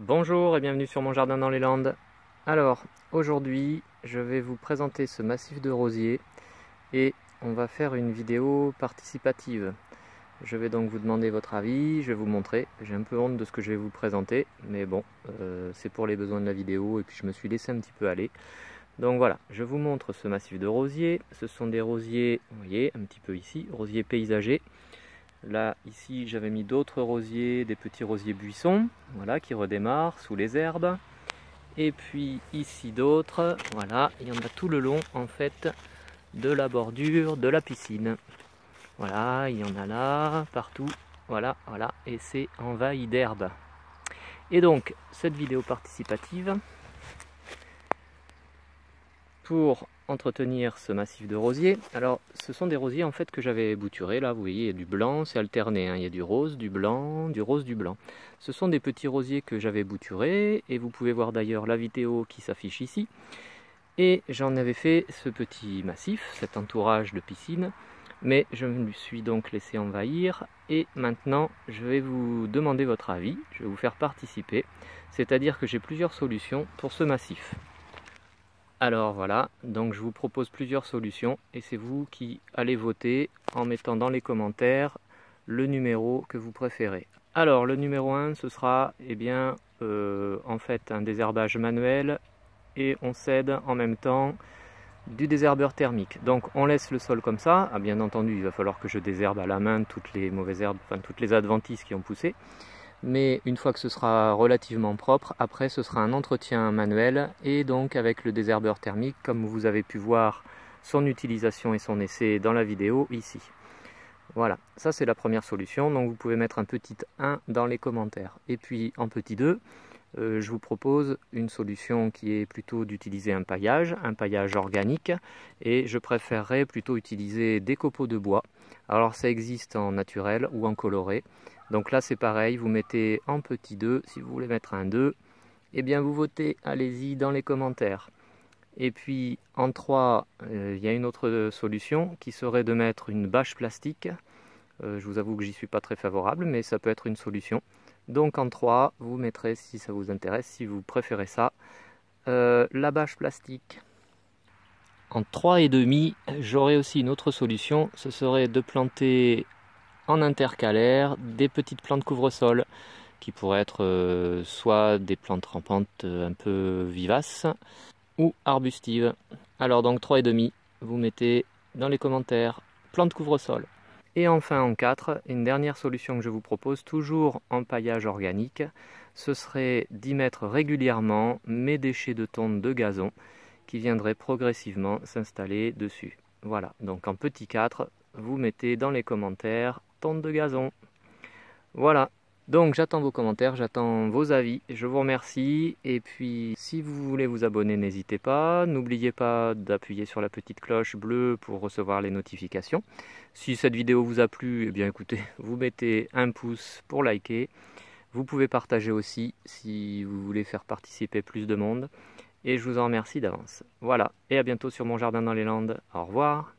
Bonjour et bienvenue sur mon jardin dans les Landes. Alors, aujourd'hui, je vais vous présenter ce massif de rosiers et on va faire une vidéo participative. Je vais donc vous demander votre avis, je vais vous montrer. J'ai un peu honte de ce que je vais vous présenter, mais bon, c'est pour les besoins de la vidéo et puis je me suis laissé un petit peu aller. Donc voilà, je vous montre ce massif de rosiers. Ce sont des rosiers, vous voyez, un petit peu ici, rosiers paysagers. Là, ici, j'avais mis d'autres rosiers, des petits rosiers buissons, voilà, qui redémarrent sous les herbes. Et puis ici d'autres, voilà, il y en a tout le long, en fait, de la bordure de la piscine. Voilà, il y en a là, partout, voilà, et c'est envahi d'herbe. Et donc, cette vidéo participative, pour entretenir ce massif de rosiers. Alors ce sont des rosiers en fait que j'avais bouturés, là vous voyez il y a du blanc, c'est alterné, hein. Il y a du rose, du blanc, du rose, du blanc. Ce sont des petits rosiers que j'avais bouturés et vous pouvez voir d'ailleurs la vidéo qui s'affiche ici. Et j'en avais fait ce petit massif, cet entourage de piscine, mais je me suis donc laissé envahir et maintenant je vais vous demander votre avis, je vais vous faire participer, c'est-à-dire que j'ai plusieurs solutions pour ce massif. Alors voilà, donc je vous propose plusieurs solutions et c'est vous qui allez voter en mettant dans les commentaires le numéro que vous préférez. Alors le numéro 1 ce sera en fait un désherbage manuel et on cède en même temps du désherbeur thermique. Donc on laisse le sol comme ça, bien entendu il va falloir que je désherbe à la main toutes les mauvaises herbes, enfin toutes les adventices qui ont poussé. Mais une fois que ce sera relativement propre, après ce sera un entretien manuel et donc avec le désherbeur thermique comme vous avez pu voir son utilisation et son essai dans la vidéo ici. Voilà, ça c'est la première solution, donc vous pouvez mettre un petit 1 dans les commentaires. Et puis en petit 2, je vous propose une solution qui est plutôt d'utiliser un paillage organique et je préférerais plutôt utiliser des copeaux de bois. Alors ça existe en naturel ou en coloré. Donc là c'est pareil, vous mettez en petit 2, si vous voulez mettre un 2, eh bien vous votez, allez-y dans les commentaires. Et puis en 3, il y a une autre solution qui serait de mettre une bâche plastique. Je vous avoue que j'y suis pas très favorable, mais ça peut être une solution. Donc en 3, vous mettrez, si ça vous intéresse, si vous préférez ça, la bâche plastique. En 3,5, j'aurais aussi une autre solution, ce serait de planter en intercalaire des petites plantes couvre-sol qui pourraient être soit des plantes rampantes un peu vivaces ou arbustives. Alors donc 3,5, vous mettez dans les commentaires plantes couvre-sol. Et enfin en 4, une dernière solution que je vous propose, toujours en paillage organique, ce serait d'y mettre régulièrement mes déchets de tonte de gazon qui viendraient progressivement s'installer dessus. Voilà, donc en petit 4, vous mettez dans les commentaires tonte de gazon. Voilà, donc j'attends vos commentaires, j'attends vos avis, je vous remercie. Et puis si vous voulez vous abonner, n'hésitez pas. N'oubliez pas d'appuyer sur la petite cloche bleue pour recevoir les notifications. Si cette vidéo vous a plu, eh bien écoutez, vous mettez un pouce pour liker. Vous pouvez partager aussi si vous voulez faire participer plus de monde. Et je vous en remercie d'avance. Voilà, et à bientôt sur mon jardin dans les Landes. Au revoir.